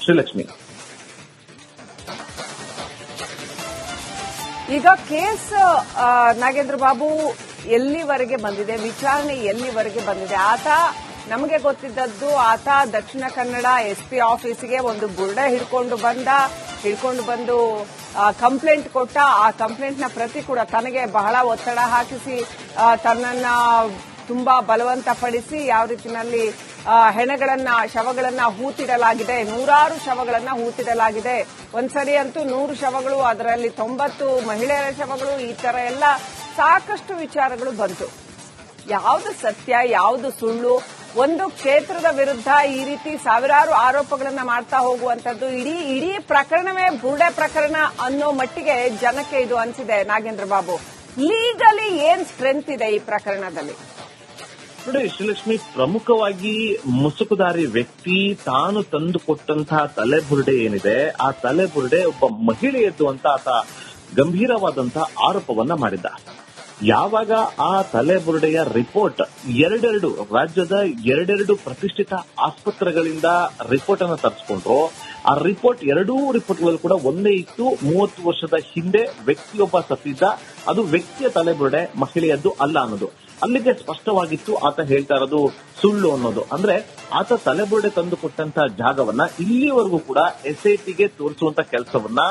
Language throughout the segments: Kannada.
ಶ್ರೀಲಕ್ಷ್ಮಿ. ಈಗ ಕೇಸ್ ನಾಗೇಂದ್ರ ಬಾಬು ಎಲ್ಲಿವರೆಗೆ ಬಂದಿದೆ, ವಿಚಾರಣೆ ಎಲ್ಲಿವರೆಗೆ ಬಂದಿದೆ? ಆತ ನಮಗೆ ಗೊತ್ತಿದ್ದದ್ದು ಆತ ದಕ್ಷಿಣ ಕನ್ನಡ ಎಸ್ಪಿ ಆಫೀಸಿಗೆ ಒಂದು ಬುರ್ಡೆ ಹಿಡ್ಕೊಂಡು ಬಂದು ಕಂಪ್ಲೇಂಟ್ ಕೊಟ್ಟ. ಆ ಕಂಪ್ಲೇಂಟ್ನ ಪ್ರತಿ ಕೂಡ ತನಗೆ ಬಹಳ ಒತ್ತಡ ಹಾಕಿಸಿ ತನ್ನನ್ನ ತುಂಬಾ ಬಲವಂತ ಪಡಿಸಿ ಯಾವ ರೀತಿಯಲ್ಲಿ ಶವಗಳನ್ನ ಹೂತಿಡಲಾಗಿದೆ, 100 ಶವಗಳನ್ನ ಹೂತಿಡಲಾಗಿದೆ. ಒಂದ್ಸರಿ ಅಂತೂ 100 ಶವಗಳು, ಅದರಲ್ಲಿ 90 ಮಹಿಳೆಯರ ಶವಗಳು, ಈ ತರ ಎಲ್ಲ ಸಾಕಷ್ಟು ವಿಚಾರಗಳು ಬಂತು. ಯಾವುದು ಸತ್ಯ, ಯಾವುದು ಸುಳ್ಳು? ಒಂದು ಕ್ಷೇತ್ರದ ವಿರುದ್ಧ ಈ ರೀತಿ ಸಾವಿರಾರು ಆರೋಪಗಳನ್ನ ಮಾಡ್ತಾ ಹೋಗುವಂತದ್ದು ಇಡೀ ಪ್ರಕರಣವೇ ಬುರ್ಡೆ ಪ್ರಕರಣ ಅನ್ನೋ ಮಟ್ಟಿಗೆ ಜನಕ್ಕೆ ಇದು ಅನ್ಸಿದೆ. ನಾಗೇಂದ್ರ ಬಾಬು, ಲೀಗಲಿ ಏನ್ ಸ್ಟ್ರೆಂತ್ ಇದೆ ಈ ಪ್ರಕರಣದಲ್ಲಿ? ನೋಡಿ ಶ್ರೀಲಕ್ಷ್ಮಿ, ಪ್ರಮುಖವಾಗಿ ಮುಸುಕುದಾರಿ ವ್ಯಕ್ತಿ ತಾನು ತಂದು ಕೊಟ್ಟಂತಹ ತಲೆಬುರುಡೆ ಏನಿದೆ, ಆ ತಲೆಬುರುಡೆ ಒಬ್ಬ ಮಹಿಳೆಯದ್ದು ಅಂತ ಆತ ಗಂಭೀರವಾದಂತಹ ಆರೋಪವನ್ನ ಮಾಡಿದ್ದ. ಯಾವಾಗ ಆ ತಲೆಬುರುಡೆಯ ರಿಪೋರ್ಟ್ ರಾಜ್ಯದ ಎರಡೆರಡು ಪ್ರತಿಷ್ಠಿತ ಆಸ್ಪತ್ರೆಗಳಿಂದ ರಿಪೋರ್ಟ್ ಅನ್ನು ತರಿಸಿಕೊಂಡ್ರು, ಆ ಎರಡೂ ರಿಪೋರ್ಟ್ಗಳು ಕೂಡ ಒಂದೇ ಇತ್ತು. 30 ವರ್ಷದ ಹಿಂದೆ ವ್ಯಕ್ತಿಯೊಬ್ಬ ಸತ್ತಿದ್ದ, ಅದು ವ್ಯಕ್ತಿಯ ತಲೆಬುರುಡೆ, ಮಹಿಳೆಯದ್ದು ಅಲ್ಲ ಅನ್ನೋದು ಅಲ್ಲಿಗೆ ಸ್ಪಷ್ಟವಾಗಿತ್ತು. ಆತ ಹೇಳ್ತಾ ಇರೋದು ಸುಳ್ಳು ಅನ್ನೋದು. ಅಂದ್ರೆ ಆತ ತಲೆಬುರುಡೆ ತಂದು ಕೊಟ್ಟಂತಹ ಜಾಗವನ್ನ ಇಲ್ಲಿವರೆಗೂ ಕೂಡ ಎಸ್ಐಟಿಗೆ ತೋರಿಸುವಂತ ಕೆಲಸವನ್ನ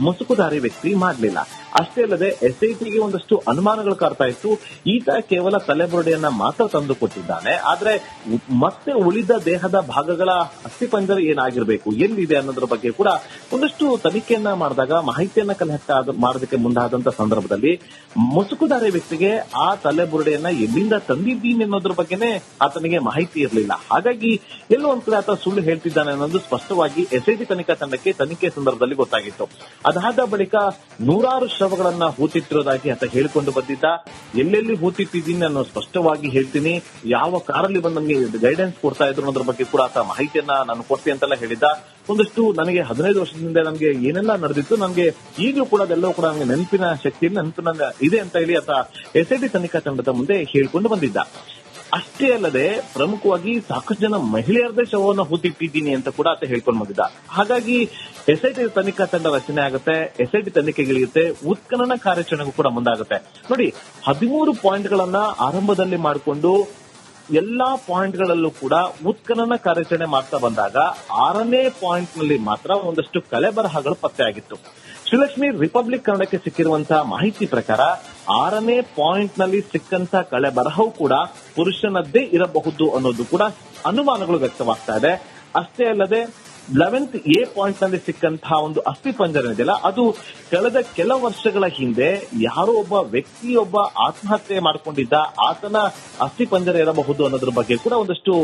ಮುಸುಕುದಾರಿ ವ್ಯಕ್ತಿ ಮಾಡಲಿಲ್ಲ. ಅಷ್ಟೇ ಅಲ್ಲದೆ ಎಸ್ಐಟಿಗೆ ಒಂದಷ್ಟು ಅನುಮಾನಗಳು ಕಾಡ್ತಾ ಇತ್ತು. ಈತ ಕೇವಲ ತಲೆಬುರುಡೆಯನ್ನ ಮಾತ್ರ ತಂದು ಕೊಟ್ಟಿದ್ದಾನೆ, ಆದ್ರೆ ಮತ್ತೆ ಉಳಿದ ದೇಹದ ಭಾಗಗಳ ಅಸ್ಥಿಪಂಜರ ಏನಾಗಿರ್ಬೇಕು, ಎಲ್ಲಿದೆ ಅನ್ನೋದ್ರ ಬಗ್ಗೆ ಕೂಡ ಒಂದಷ್ಟು ತನಿಖೆಯನ್ನ ಮಾಡಿದಾಗ ಮಾಹಿತಿಯನ್ನ ಕಲೆ ಮಾಡೋದಕ್ಕೆ ಮುಂದಾದಂತ ಸಂದರ್ಭದಲ್ಲಿ ಮುಸುಕುದಾರಿ ವ್ಯಕ್ತಿಗೆ ಆ ತಲೆಬುರುಡೆಯನ್ನ ಎಲ್ಲಿಂದ ತಂದಿದ್ದೀನಿ ಅನ್ನೋದ್ರ ಬಗ್ಗೆನೇ ಆತನಿಗೆ ಮಾಹಿತಿ ಇರಲಿಲ್ಲ. ಹಾಗಾಗಿ ಎಲ್ಲೋ ಒಂದ್ ಕಡೆ ಆತ ಸುಳ್ಳು ಹೇಳ್ತಿದ್ದಾನೆ ಅನ್ನೋದು ಸ್ಪಷ್ಟವಾಗಿ ಎಸ್ಐಟಿ ತನಿಖಾ ತಂಡಕ್ಕೆ ತನಿಖೆ ಸಂದರ್ಭದಲ್ಲಿ ಗೊತ್ತಾಗಿತ್ತು. ಅದಾದ ಬಳಿಕ 100 ಶವಗಳನ್ನ ಹೂತಿಟ್ಟಿರೋದಾಗಿ ಆತ ಹೇಳಿಕೊಂಡು ಬಂದಿದ್ದ. ಎಲ್ಲೆಲ್ಲಿ ಹೂತಿಟ್ಟಿದ್ದೀನಿ ಅನ್ನೋ ಸ್ಪಷ್ಟವಾಗಿ ಹೇಳ್ತೀನಿ, ಯಾವ ಕಾರಲ್ಲಿ ಬಂದು ನನಗೆ ಗೈಡೆನ್ಸ್ ಕೊಡ್ತಾ ಇದ್ರು ಅನ್ನೋದ್ರ ಬಗ್ಗೆ ಕೂಡ ಆತ ಮಾಹಿತಿಯನ್ನ ನಾನು ಕೊಡ್ತೀನಿ ಅಂತೆಲ್ಲ ಹೇಳಿದ್ದ. ಒಂದಷ್ಟು ನನಗೆ 15 ವರ್ಷದಿಂದ ನನಗೆ ಏನೆಲ್ಲ ನಡೆದಿತ್ತು, ನನಗೆ ಈಗಲೂ ಕೂಡ ಅದೆಲ್ಲವೂ ಕೂಡ ನನಗೆ ನೆನಪಿನ ಶಕ್ತಿಯಲ್ಲಿ ನೆನಪಿನ ಇದೆ ಅಂತ ಹೇಳಿ ಆತ ಎಸ್ಐಟಿ ತನಿಖಾ ತಂಡದ ಮುಂದೆ ಹೇಳ್ಕೊಂಡು ಬಂದಿದ್ದ. ಅಷ್ಟೇ ಅಲ್ಲದೆ ಪ್ರಮುಖವಾಗಿ ಸಾಕಷ್ಟು ಜನ ಮಹಿಳೆಯರದೇ ಶವವನ್ನು ಹೂತಿಟ್ಟಿದ್ದೀನಿ ಅಂತ ಕೂಡ ಆತ ಹೇಳ್ಕೊಂಡು ಬಂದಿದ್ದ. ಹಾಗಾಗಿ ಎಸ್ಐಟಿ ತನಿಖಾ ತಂಡ ರಚನೆ ಆಗುತ್ತೆ, ಎಸ್ಐಟಿ ತನಿಖೆಗಿಳಿಯುತ್ತೆ, ಉತ್ಖನನ ಕಾರ್ಯಾಚರಣೆಗೂ ಕೂಡ ಮುಂದಾಗುತ್ತೆ. ನೋಡಿ, 13 ಪಾಯಿಂಟ್ಗಳನ್ನ ಆರಂಭದಲ್ಲಿ ಮಾಡಿಕೊಂಡು ಎಲ್ಲಾ ಪಾಯಿಂಟ್ಗಳಲ್ಲೂ ಕೂಡ ಉತ್ಖನನ ಕಾರ್ಯಾಚರಣೆ ಮಾಡ್ತಾ ಬಂದಾಗ 6ನೇ ಪಾಯಿಂಟ್ ನಲ್ಲಿ ಮಾತ್ರ ಒಂದಷ್ಟು ಕಲೆಬರಹಗಳು ಪತ್ತೆಯಾಗಿತ್ತು. ಶ್ರೀಲಕ್ಷ್ಮಿ, ರಿಪಬ್ಲಿಕ್ ಕನ್ನಡಕ್ಕೆ ಸಿಕ್ಕಿರುವಂತಹ ಮಾಹಿತಿ ಪ್ರಕಾರ 6ನೇ ಪಾಯಿಂಟ್ ನಲ್ಲಿ ಸಿಕ್ಕಂತ ಕಲೆಬರಹವು ಕೂಡ ಪುರುಷನದ್ದೇ ಇರಬಹುದು ಅನ್ನೋದು ಕೂಡ ಅನುಮಾನಗಳು ವ್ಯಕ್ತವಾಗ್ತಾ ಇದೆ. ಅಷ್ಟೇ ಅಲ್ಲದೆ 11th A ಪಾಯಿಂಟ್ ನಲ್ಲಿ ಸಿಕ್ಕಂತಹ ಒಂದು ಅಸ್ಥಿಪಂಜರ ಇದೆಯಲ್ಲ, ಅದು ಕಳೆದ ಕೆಲ ವರ್ಷಗಳ ಹಿಂದೆ ಯಾರೋ ಒಬ್ಬ ವ್ಯಕ್ತಿಯೊಬ್ಬ ಆತ್ಮಹತ್ಯೆ ಮಾಡಿಕೊಂಡಿದ್ದ, ಆತನ ಅಸ್ಥಿಪಂಜರ ಇರಬಹುದು ಅನ್ನೋದ್ರ ಬಗ್ಗೆ ಕೂಡ ಒಂದಷ್ಟು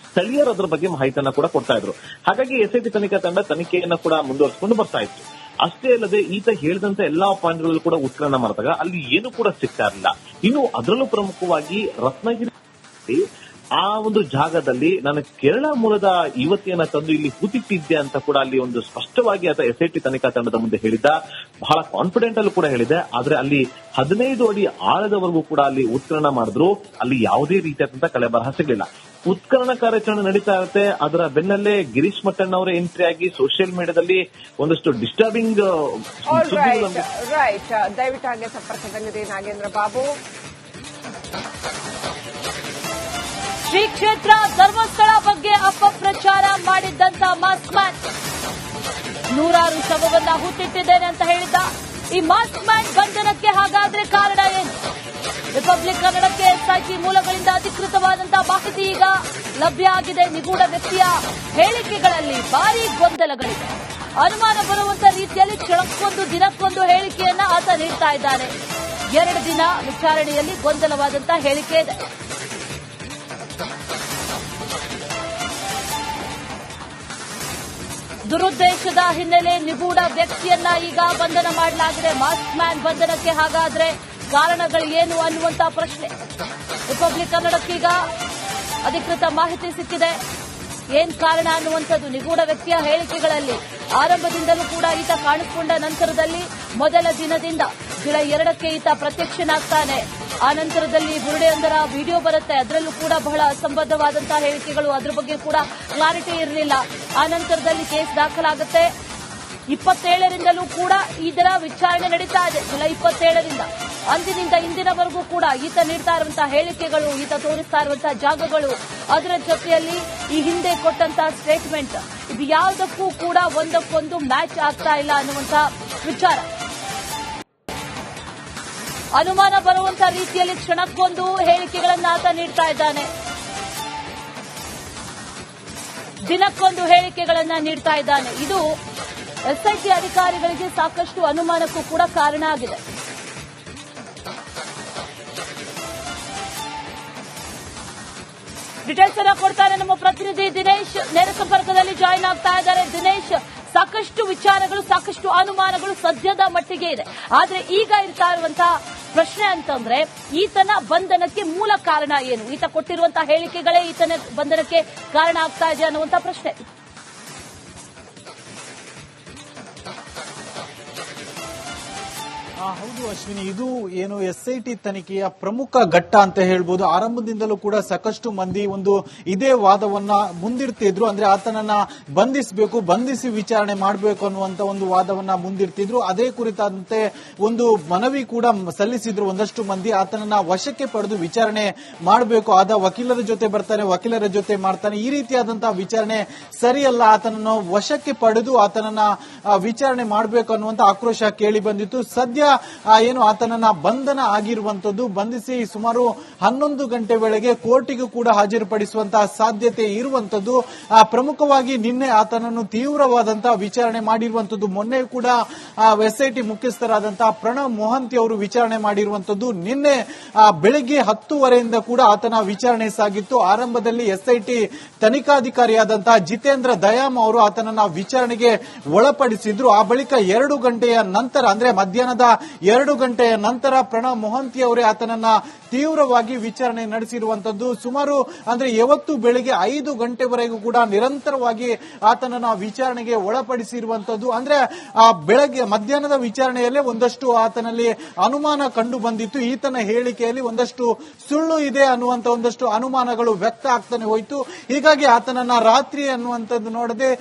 ಸ್ಥಳೀಯರು ಅದರ ಬಗ್ಗೆ ಮಾಹಿತಿಯನ್ನ ಕೂಡ ಕೊಡ್ತಾ ಇದ್ರು. ಹಾಗಾಗಿ ಎಸ್ಐಟಿ ತನಿಖಾ ತಂಡ ತನಿಖೆಯನ್ನ ಕೂಡ ಮುಂದುವರಿಸಿಕೊಂಡು ಬರ್ತಾ ಇತ್ತು. ಅಷ್ಟೇ ಅಲ್ಲದೆ ಈತ ಹೇಳಿದಂತ ಎಲ್ಲಾ ಪಾಯಿಂಟ್ಗಳು ಕೂಡ ಉತ್ಖನನ ಮಾಡಿದಾಗ ಅಲ್ಲಿ ಏನು ಕೂಡ ಸಿಗ್ತಾ ಇರಲಿಲ್ಲ. ಇನ್ನು ಅದರಲ್ಲೂ ಪ್ರಮುಖವಾಗಿ ರತ್ನಗಿರಿ ಆ ಒಂದು ಜಾಗದಲ್ಲಿ ನಾನು ಕೇರಳ ಮೂಲದ ಯುವತಿಯನ್ನ ತಂದು ಇಲ್ಲಿ ಹೂತಿಟ್ಟಿದ್ದೆ ಅಂತ ಕೂಡ ಅಲ್ಲಿ ಒಂದು ಸ್ಪಷ್ಟವಾಗಿ ಆತ ಎಸ್ಐಟಿ ತನಿಖಾ ತಂಡದ ಮುಂದೆ ಹೇಳಿದ್ದ. ಬಹಳ ಕಾನ್ಫಿಡೆಂಟ್ ಅಲ್ಲೂ ಕೂಡ ಹೇಳಿದೆ. ಆದ್ರೆ ಅಲ್ಲಿ 15 ಅಡಿ ಆಳದವರೆಗೂ ಕೂಡ ಅಲ್ಲಿ ಉತ್ಖನನ ಮಾಡಿದ್ರು, ಅಲ್ಲಿ ಯಾವುದೇ ರೀತಿಯಾದಂತಹ ಕಲೆಬರಹ ಸಿಗಲಿಲ್ಲ. ಉತ್ಖನನ ಕಾರ್ಯಾಚರಣೆ ನಡೀತಾ ಇರುತ್ತೆ. ಅದರ ಬೆನ್ನಲ್ಲೇ ಗಿರೀಶ್ ಮಟ್ಟಣ್ಣ ಅವರ ಎಂಟ್ರಿ ಆಗಿ ಸೋಷಿಯಲ್ ಮೀಡಿಯಾದಲ್ಲಿ ಒಂದಷ್ಟು ಡಿಸ್ಟರ್ಬಿಂಗ್ ರೈಟ್. ದಯವಿಟ್ಟು ಹಾಗೆ ಸಂಪರ್ಕದಲ್ಲಿದೆ ನಾಗೇಂದ್ರ ಬಾಬು. ಶ್ರೀ ಕ್ಷೇತ್ರ ಧರ್ಮಸ್ಥಳ ಬಗ್ಗೆ ಅಪಪ್ರಚಾರ ಮಾಡಿದ್ದಂತ ಮಾಸ್ಕ್ ಮ್ಯಾನ್ 100 ಶವವನ್ನ ಹೂತಿಟ್ಟಿದ್ದೇನೆ ಅಂತ ಹೇಳಿದ್ದ. ಈ ಮಾಸ್ಕ್ ಮ್ಯಾನ್ ಬಂಧನಕ್ಕೆ ಹಾಗಾದ್ರೆ ಕಾರಣ ಏನು? ರಿಪಬ್ಲಿಕ್ ಕನ್ನಡಕ್ಕೆ ಎಸ್ಐಟಿ ಮೂಲಗಳಿಂದ ಅಧಿಕೃತವಾದಂತಹ ಮಾಹಿತಿ ಈಗ ಲಭ್ಯ ಆಗಿದೆ. ನಿಗೂಢ ವ್ಯಕ್ತಿಯ ಹೇಳಿಕೆಗಳಲ್ಲಿ ಭಾರೀ ಗೊಂದಲಗಳಿವೆ. ಅನುಮಾನ ಬರುವಂತ ರೀತಿಯಲ್ಲಿ ದಿನಕ್ಕೊಂದು ಹೇಳಿಕೆಯನ್ನ ಆತ ನೀಡ್ತಾ ಇದ್ದಾನೆ. 2 ದಿನ ವಿಚಾರಣೆಯಲ್ಲಿ ಗೊಂದಲವಾದಂತಹ ಹೇಳಿಕೆ ಇದೆ. ದುರುದ್ದೇಶದ ಹಿನ್ನೆಲೆ ನಿಗೂಢ ವ್ಯಕ್ತಿಯನ್ನ ಈಗ ಬಂಧನ ಮಾಡಲಾಗಿದೆ. ಮಾಸ್ಕ್ ಮ್ಯಾನ್ ಬಂಧನಕ್ಕೆ ಹಾಗಾದ್ರೆ ಕಾರಣಗಳು ಏನು ಅನ್ನುವಂತ ಪ್ರಶ್ನೆ. ರಿಪಬ್ಲಿಕ್ ಕನ್ನಡಕ್ಕೀಗ ಅಧಿಕೃತ ಮಾಹಿತಿ ಸಿಕ್ಕಿದೆ. ಏನ್ ಕಾರಣ ಅನ್ನುವಂಥದ್ದು ನಿಗೂಢ ವ್ಯಕ್ತಿಯ ಹೇಳಿಕೆಗಳಲ್ಲಿ ಆರಂಭದಿಂದಲೂ ಕೂಡ ಈತ ಕಾಣಿಸಿಕೊಂಡ ನಂತರದಲ್ಲಿ ಮೊದಲ ದಿನದಿಂದ ಜುಲೈ 2ಕ್ಕೆ ಈತ ಪ್ರತ್ಯಕ್ಷನಾಗ್ತಾನೆ. ಆ ನಂತರದಲ್ಲಿ ಬುರುಡೆಯೊಂದರ ವಿಡಿಯೋ ಬರುತ್ತೆ. ಅದರಲ್ಲೂ ಕೂಡ ಬಹಳ ಅಸಂಬದ್ಧವಾದಂತಹ ಹೇಳಿಕೆಗಳು, ಅದ್ರ ಬಗ್ಗೆ ಕೂಡ ಕ್ಲಾರಿಟಿ ಇರಲಿಲ್ಲ. ಆ ನಂತರದಲ್ಲಿ ಕೇಸ್ ದಾಖಲಾಗುತ್ತೆ. 27ರಿಂದಲೂ ಕೂಡ ಇದರ ವಿಚಾರಣೆ ನಡೀತಾ ಇದೆ. ಜುಲೈ 27ರಿಂದ ಅಂದಿನಿಂದ ಇಂದಿನವರೆಗೂ ಕೂಡ ಈತ ನೀಡ್ತಾ ಇರುವಂತಹ ಹೇಳಿಕೆಗಳು, ಈತ ತೋರಿಸ್ತಾ ಇರುವಂತಹ ಜಾಗಗಳು, ಅದರ ಜೊತೆಯಲ್ಲಿ ಈ ಹಿಂದೆ ಕೊಟ್ಟಂತಹ ಸ್ಟೇಟ್ಮೆಂಟ್, ಇದು ಯಾವುದಕ್ಕೂ ಕೂಡ ಒಂದಕ್ಕೊಂದು ಮ್ಯಾಚ್ ಆಗ್ತಾ ಇಲ್ಲ ಅನ್ನುವಂತಹ ವಿಚಾರ. ಅನುಮಾನ ಬರುವಂತಹ ರೀತಿಯಲ್ಲಿ ಕ್ಷಣಕ್ಕೊಂದು ಹೇಳಿಕೆಗಳನ್ನು ಆತ ನೀಡ್ತಾ ಇದ್ದಾನೆ. ದಿನಕ್ಕೊಂದು ಹೇಳಿಕೆಗಳನ್ನ ನೀಡ್ತಾ ಇದ್ದಾನೆ. ಇದು ಎಸ್ಐಟಿ ಅಧಿಕಾರಿಗಳಿಗೆ ಸಾಕಷ್ಟು ಅನುಮಾನಕ್ಕೂ ಕೂಡ ಕಾರಣ ಆಗಿದೆ. ಡೀಟೇಲ್ಸ್ ಅನ್ನ ಕೊಡ್ತಾರೆ ನಮ್ಮ ಪ್ರತಿನಿಧಿ ದಿನೇಶ್. ನೇರ ಸಂಪರ್ಕದಲ್ಲಿ ಜಾಯಿನ್ ಆಗ್ತಾ ಇದ್ದಾರೆ. ದಿನೇಶ್, ಸಾಕಷ್ಟು ವಿಚಾರಗಳು, ಸಾಕಷ್ಟು ಅನುಮಾನಗಳು ಸದ್ಯದ ಮಟ್ಟಿಗೆ ಇದೆ. ಆದ್ರೆ ಈಗ ಇರ್ತಾ ಇರುವಂತಹ ಪ್ರಶ್ನೆ ಅಂತಂದ್ರೆ, ಈತನ ಬಂಧನಕ್ಕೆ ಮೂಲ ಕಾರಣ ಏನು? ಈತ ಕೊಟ್ಟಿರುವಂತಹ ಹೇಳಿಕೆಗಳೇ ಈತನ ಬಂಧನಕ್ಕೆ ಕಾರಣ ಆಗ್ತಾ ಇದೆ ಅನ್ನುವಂತಹ ಪ್ರಶ್ನೆ. ಹೌದು ಅಶ್ವಿನಿ, ಇದು ಏನು ಎಸ್ಐಟಿ ತನಿಖೆಯ ಪ್ರಮುಖ ಘಟ್ಟ ಅಂತ ಹೇಳ್ಬೋದು. ಆರಂಭದಿಂದಲೂ ಕೂಡ ಸಾಕಷ್ಟು ಮಂದಿ ಇದೇ ವಾದವನ್ನ ಮುಂದಿಡ್ತಿದ್ರು. ಅಂದ್ರೆ ಆತನನ್ನ ಬಂಧಿಸಬೇಕು, ಬಂಧಿಸಿ ವಿಚಾರಣೆ ಮಾಡಬೇಕು ಅನ್ನುವಂತ ಒಂದು ವಾದವನ್ನ ಮುಂದಿಡ್ತಿದ್ರು. ಅದೇ ಕುರಿತಂತೆ ಒಂದು ಮನವಿ ಕೂಡ ಸಲ್ಲಿಸಿದ್ರು ಒಂದಷ್ಟು ಮಂದಿ. ಆತನನ್ನ ವಶಕ್ಕೆ ಪಡೆದು ವಿಚಾರಣೆ ಮಾಡಬೇಕು, ಆದ ವಕೀಲರ ಜೊತೆ ಬರ್ತಾನೆ, ವಕೀಲರ ಜೊತೆ ಮಾಡ್ತಾನೆ, ಈ ರೀತಿಯಾದಂತಹ ವಿಚಾರಣೆ ಸರಿಯಲ್ಲ, ಆತನನ್ನು ವಶಕ್ಕೆ ಪಡೆದು ಆತನನ್ನ ವಿಚಾರಣೆ ಮಾಡಬೇಕು ಅನ್ನುವಂತ ಆಕ್ರೋಶ ಕೇಳಿ ಬಂದಿತ್ತು. ಸದ್ಯ ಏನು ಆತನನ್ನ ಬಂಧನ ಆಗಿರುವಂತದ್ದು, ಬಂಧಿಸಿ ಸುಮಾರು 11 ಗಂಟೆ ವೇಳೆಗೆ ಕೋರ್ಟಿಗೂ ಕೂಡ ಹಾಜರುಪಡಿಸುವಂತಹ ಸಾಧ್ಯತೆ ಇರುವಂತದ್ದು. ಪ್ರಮುಖವಾಗಿ ನಿನ್ನೆ ಆತನನ್ನು ತೀವ್ರವಾದಂತಹ ವಿಚಾರಣೆ ಮಾಡಿರುವಂತದ್ದು. ಮೊನ್ನೆ ಕೂಡ ಎಸ್ಐಟಿ ಮುಖ್ಯಸ್ಥರಾದಂತಹ ಪ್ರಣವ್ ಮೊಹಂತಿ ಅವರು ವಿಚಾರಣೆ ಮಾಡಿರುವಂತದ್ದು. ನಿನ್ನೆ ಬೆಳಗ್ಗೆ 10:30ಯಿಂದ ಕೂಡ ಆತನ ವಿಚಾರಣೆ ಸಾಗಿತ್ತು. ಆರಂಭದಲ್ಲಿ ಎಸ್ಐಟಿ ತನಿಖಾಧಿಕಾರಿಯಾದಂತಹ ಜಿತೇಂದ್ರ ದಯಾಮ್ ಅವರು ಆತನನ್ನ ವಿಚಾರಣೆಗೆ ಒಳಪಡಿಸಿದ್ರು. ಆ ಬಳಿಕ 2 ಗಂಟೆಯ ನಂತರ, ಅಂದ್ರೆ ಮಧ್ಯಾಹ್ನದ 2 ಗಂಟೆಯ ನಂತರ ಪ್ರಣವ್ ಮೊಹಂತಿ ಅವರೇ ಆತನನ್ನ ತೀವ್ರವಾಗಿ ವಿಚಾರಣೆ ನಡೆಸಿರುವಂತದ್ದು. ಸುಮಾರು ಅಂದ್ರೆ ಯಾವತ್ತು ಬೆಳಿಗ್ಗೆ 5 ಗಂಟೆವರೆಗೂ ಕೂಡ ನಿರಂತರವಾಗಿ ಆತನನ್ನ ವಿಚಾರಣೆಗೆ ಒಳಪಡಿಸಿರುವಂತದ್ದು. ಅಂದ್ರೆ ಬೆಳಗ್ಗೆ ಮಧ್ಯಾಹ್ನದ ವಿಚಾರಣೆಯಲ್ಲೇ ಒಂದಷ್ಟು ಆತನಲ್ಲಿ ಅನುಮಾನ ಕಂಡು ಬಂದಿತ್ತು. ಈತನ ಹೇಳಿಕೆಯಲ್ಲಿ ಒಂದಷ್ಟು ಸುಳ್ಳು ಇದೆ ಅನ್ನುವಂತ ಒಂದಷ್ಟು ಅನುಮಾನಗಳು ವ್ಯಕ್ತ ಆಗ್ತಾನೆ ಹೋಯಿತು. ಹೀಗಾಗಿ ಆತನನ್ನ ರಾತ್ರಿ ಅನ್ನುವಂಥದ್ದು ನೋಡದೆ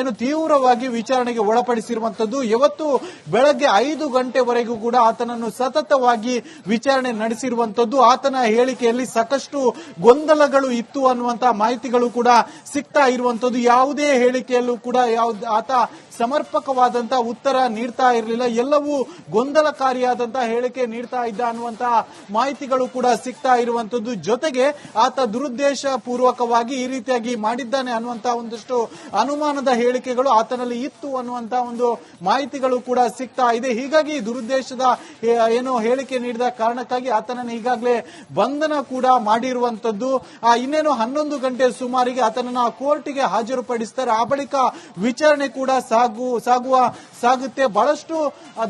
ಏನು ತೀವ್ರವಾಗಿ ವಿಚಾರಣೆಗೆ ಒಳಪಡಿಸಿರುವಂತದ್ದು. ಇವತ್ತು ಬೆಳಗ್ಗೆ 5 ಗಂಟೆವರೆಗೂ ಕೂಡ ಆತನನ್ನು ಸತತವಾಗಿ ವಿಚಾರಣೆ ನಡೆಸಿರುವಂತದ್ದು. ಆತನ ಹೇಳಿಕೆಯಲ್ಲಿ ಸಾಕಷ್ಟು ಗೊಂದಲಗಳು ಇತ್ತು ಅನ್ನುವಂತಹ ಮಾಹಿತಿಗಳು ಕೂಡ ಸಿಗ್ತಾ ಇರುವಂತದ್ದು. ಯಾವುದೇ ಹೇಳಿಕೆಯಲ್ಲೂ ಕೂಡ ಆತ ಸಮರ್ಪಕವಾದಂತಹ ಉತ್ತರ ನೀಡ್ತಾ ಇರಲಿಲ್ಲ, ಎಲ್ಲವೂ ಗೊಂದಲಕಾರಿಯಾದಂತಹ ಹೇಳಿಕೆ ನೀಡ್ತಾ ಇದ್ದ ಅನ್ನುವಂತಹ ಮಾಹಿತಿಗಳು ಕೂಡ ಸಿಗ್ತಾ ಇರುವಂತದ್ದು. ಜೊತೆಗೆ ಆತ ದುರುದ್ದೇಶ ಪೂರ್ವಕವಾಗಿ ಈ ರೀತಿಯಾಗಿ ಮಾಡಿದ್ದಾನೆ ಅನ್ನುವಂತಹ ಒಂದಷ್ಟು ಅನುಮಾನದ ಹೇಳಿಕೆಗಳು ಆತನಲ್ಲಿ ಇತ್ತು ಅನ್ನುವಂತಹ ಒಂದು ಮಾಹಿತಿಗಳು ಕೂಡ ಸಿಗ್ತಾ ಇದೆ. ಹೀಗಾಗಿ ದುರುದ್ದೇಶದ ಏನು ಹೇಳಿಕೆ ನೀಡಿದ ಕಾರಣಕ್ಕಾಗಿ ಆತನನ್ನು ಈಗಾಗಲೇ ಬಂಧನ ಕೂಡ ಮಾಡಿರುವಂತದ್ದು. ಇನ್ನೇನು 11 ಗಂಟೆ ಸುಮಾರಿಗೆ ಆತನನ್ನ ಕೋರ್ಟಿಗೆ ಹಾಜರುಪಡಿಸ್ತಾರೆ. ಆ ಬಳಿಕ ವಿಚಾರಣೆ ಕೂಡ ಸಾಗುತ್ತೆ. ಬಹಳಷ್ಟು